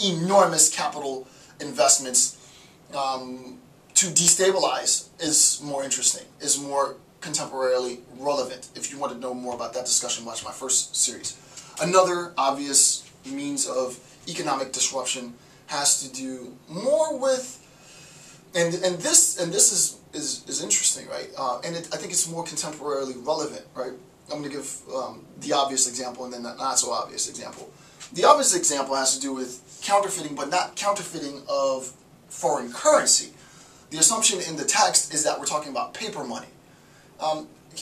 enormous capital investments to destabilize is more interesting, is more contemporarily relevant. If you want to know more about that discussion, watch my first series. Another obvious means of economic disruption has to do more with, and this is interesting, right? I think it's more contemporarily relevant, right? I'm going to give the obvious example and then the not so obvious example. The obvious example has to do with counterfeiting, but not counterfeiting of foreign currency. The assumption in the text is that we're talking about paper money.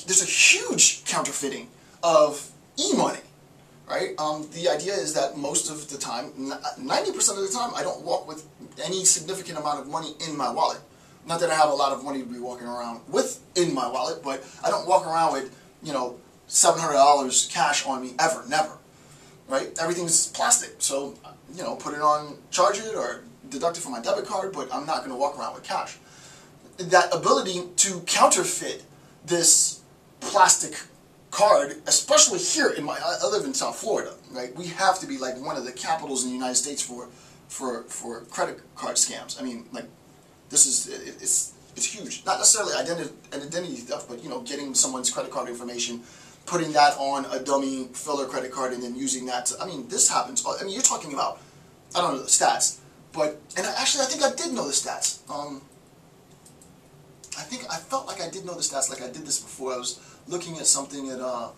There's a huge counterfeiting of e-money, right? The idea is that most of the time, 90% of the time, I don't walk with any significant amount of money in my wallet. Not that I have a lot of money to be walking around with in my wallet, but I don't walk around with, $700 cash on me ever, never, right? Everything's plastic, so, put it on, charge it, or deduct it from my debit card, but I'm not going to walk around with cash. That ability to counterfeit this plastic card, especially here I live in South Florida, right? We have to be like one of the capitals in the United States for credit card scams. I mean, like, this is it's huge. Not necessarily identity theft, but getting someone's credit card information, putting that on a dummy filler credit card, and then using that to, this happens. I mean, you're talking about, I don't know the stats, but, and I think I did know the stats. I felt like I did know the stats, like I did this before. I was looking at something at, well,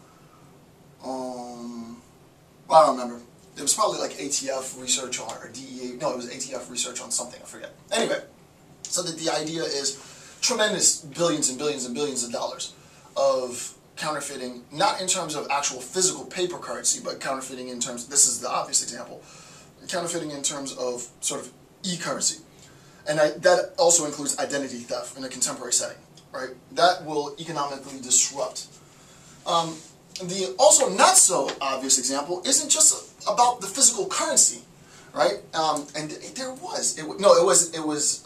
I don't remember. It was probably like ATF research or DEA, no, it was ATF research on something, I forget. Anyway, so that the idea is tremendous billions and billions and billions of dollars of counterfeiting, not in terms of actual physical paper currency, but counterfeiting in terms, this is the obvious example, counterfeiting in terms of sort of e-currency. And that also includes identity theft in a contemporary setting, right? That will economically disrupt. The also not so obvious example isn't just about the physical currency, right? And there was, it was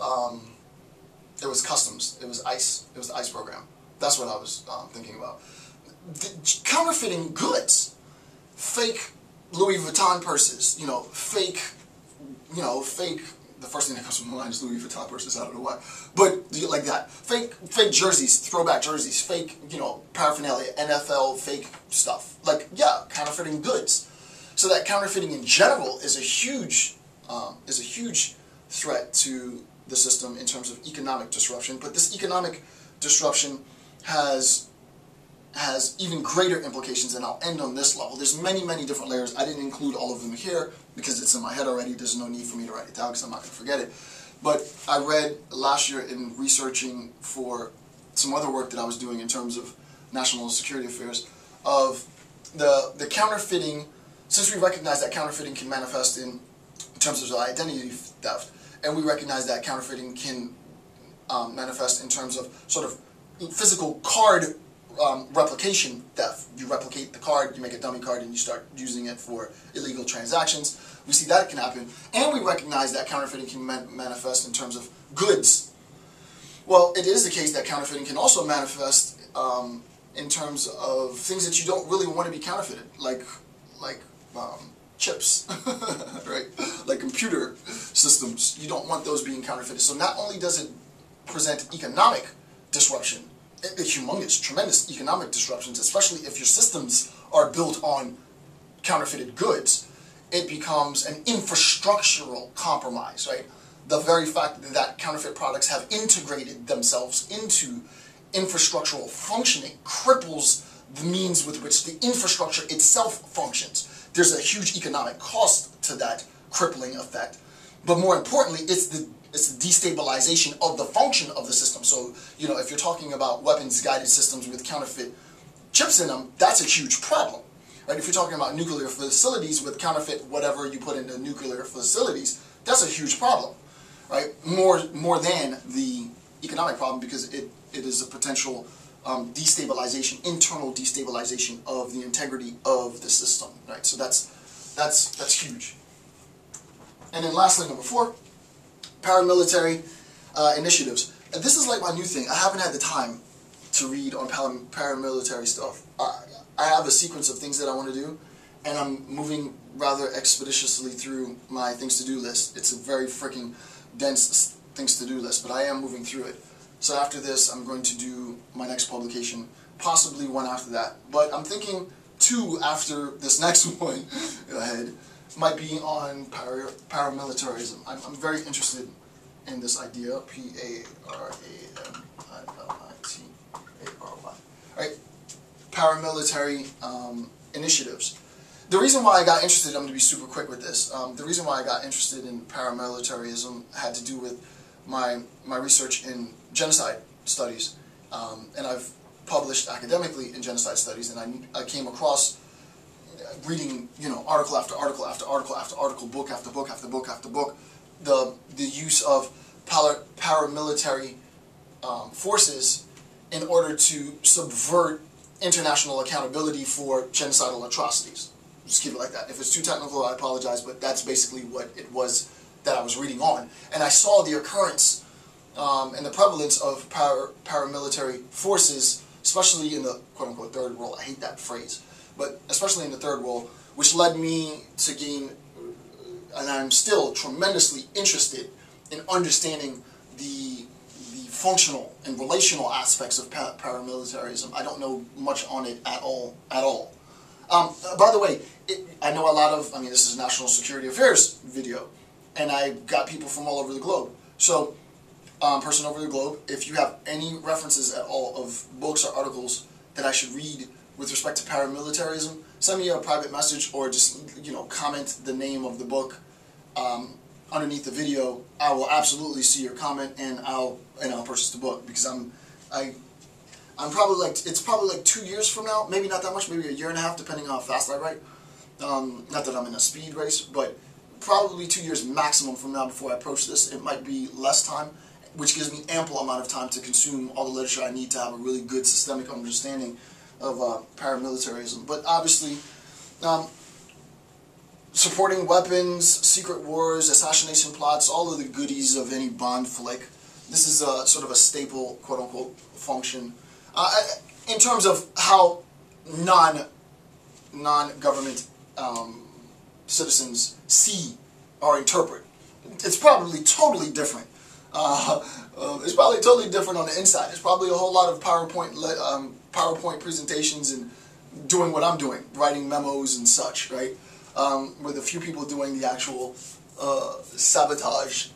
customs. It was ICE. It was the ICE program. That's what I was thinking about. Counterfeiting goods, fake Louis Vuitton purses, fake. The first thing that comes to my mind is Louis Vuitton purses. I don't know why, but like that, fake jerseys, throwback jerseys, fake paraphernalia, NFL fake stuff. Like, yeah, counterfeiting goods. So that counterfeiting in general is a huge threat to the system in terms of economic disruption. But this economic disruption has even greater implications, and I'll end on this level. There's many, many different layers. I didn't include all of them here because it's in my head already. There's no need for me to write it down because I'm not going to forget it. But I read last year in researching for some other work that I was doing in terms of national security affairs of the counterfeiting. Since we recognize that counterfeiting can manifest in terms of identity theft, and we recognize that counterfeiting can manifest in terms of sort of physical card replication theft. You replicate the card, you make a dummy card, and you start using it for illegal transactions. We see that can happen. And we recognize that counterfeiting can manifest in terms of goods. Well, it is the case that counterfeiting can also manifest in terms of things that you don't really want to be counterfeited, like chips, right? Like computer systems. You don't want those being counterfeited. So not only does it present economic disruption, humongous, tremendous economic disruptions, especially if your systems are built on counterfeited goods, it becomes an infrastructural compromise, right? The very fact that counterfeit products have integrated themselves into infrastructural functioning cripples the means with which the infrastructure itself functions. There's a huge economic cost to that crippling effect, but more importantly, it's the destabilization of the function of the system. So, if you're talking about weapons-guided systems with counterfeit chips in them, that's a huge problem, right? If you're talking about nuclear facilities with counterfeit whatever you put into nuclear facilities, that's a huge problem, right? More than the economic problem, because it is a potential destabilization, internal destabilization of the integrity of the system, right? So that's huge. And then lastly, number 4, paramilitary initiatives. And this is like my new thing. I haven't had the time to read on paramilitary stuff. I have a sequence of things that I want to do, and I'm moving rather expeditiously through my things to do list. It's a very freaking dense things to do list, but I am moving through it. So after this, I'm going to do my next publication, possibly one after that. But I'm thinking 2 after this next one ahead might be on paramilitarism. I'm very interested in this idea, Paramilitary. Right? Paramilitary initiatives. The reason why I got interested, I'm going to be super quick with this, the reason why I got interested in paramilitarism had to do with my research in genocide studies, and I've published academically in genocide studies, and I came across reading, article after article after article after article, book after book after book after book, the use of paramilitary forces in order to subvert international accountability for genocidal atrocities. Just keep it like that. If it's too technical, I apologize, but that's basically what it was that I was reading on. And I saw the occurrence and the prevalence of paramilitary forces, especially in the quote-unquote third world. I hate that phrase, but especially in the third world, which led me to gain, and I'm still tremendously interested in understanding the functional and relational aspects of paramilitarism. I don't know much on it at all. By the way, I know a lot of, this is a national security affairs video, and I got people from all over the globe. So, person over the globe, if you have any references at all of books or articles that I should read with respect to paramilitarism, send me a private message or just, comment the name of the book underneath the video. I will absolutely see your comment, and I'll purchase the book, because I'm probably it's probably 2 years from now, maybe not that much, maybe a year and a half, depending on how fast I write. Not that I'm in a speed race, but probably 2 years maximum from now before I approach this. It might be less time, which gives me ample amount of time to consume all the literature I need to have a really good systemic understanding of paramilitarism. But obviously, supporting weapons, secret wars, assassination plots, all of the goodies of any Bond flick. This is sort of a staple, quote-unquote, function. In terms of how non-government citizens see or interpret, it's probably totally different. It's probably totally different on the inside. There's probably a whole lot of PowerPoint presentations and doing what I'm doing, writing memos and such, right? With a few people doing the actual sabotage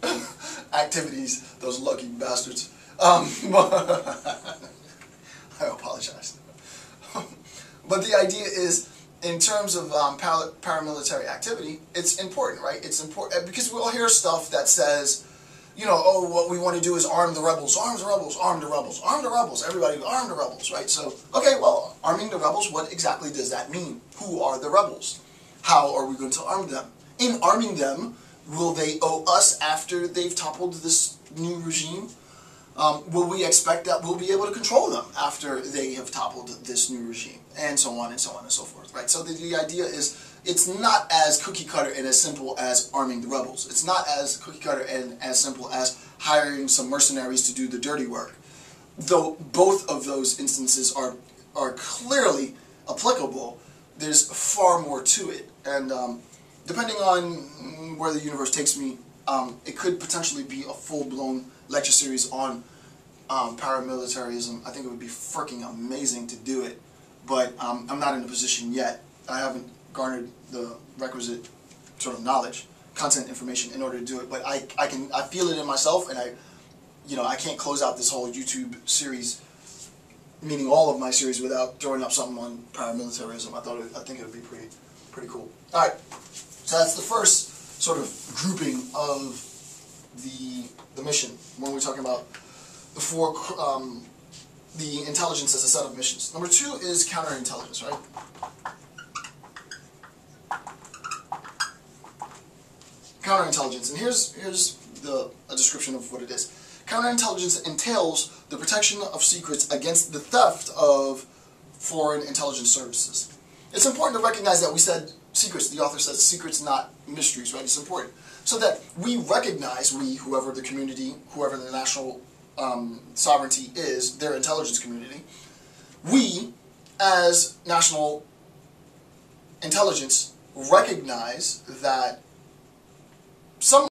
activities, those lucky bastards. I apologize. But the idea is, in terms of paramilitary activity, it's important, right? It's important because we'll hear stuff that says, oh, what we want to do is arm the rebels, arm the rebels, arm the rebels, arm the rebels, everybody arm the rebels, right? So, okay, well, arming the rebels, what exactly does that mean? Who are the rebels? How are we going to arm them? In arming them, will they owe us after they've toppled this new regime? Will we expect that we'll be able to control them after they have toppled this new regime? And so on and so on and so forth, right? So the idea is, it's not as cookie cutter and as simple as arming the rebels. It's not as cookie cutter and as simple as hiring some mercenaries to do the dirty work. Though both of those instances are clearly applicable, there's far more to it. And depending on where the universe takes me, it could potentially be a full-blown lecture series on paramilitarism. I think it would be freaking amazing to do it, but I'm not in a position yet. I haven't garnered the requisite sort of knowledge, content, information in order to do it. But I feel it in myself, and I can't close out this whole YouTube series, meaning all of my series, without throwing up something on paramilitarism. I think it would be pretty cool. All right, so that's the first sort of grouping of the mission when we're talking about the intelligence as a set of missions. Number 2 is counterintelligence, right? Counterintelligence, and here's a description of what it is. Counterintelligence entails the protection of secrets against the theft of foreign intelligence services. It's important to recognize that we said secrets. The author says secrets, not mysteries, right? It's important. So that we recognize, whoever the community, whoever the national sovereignty is, their intelligence community, we, as national intelligence, recognize that some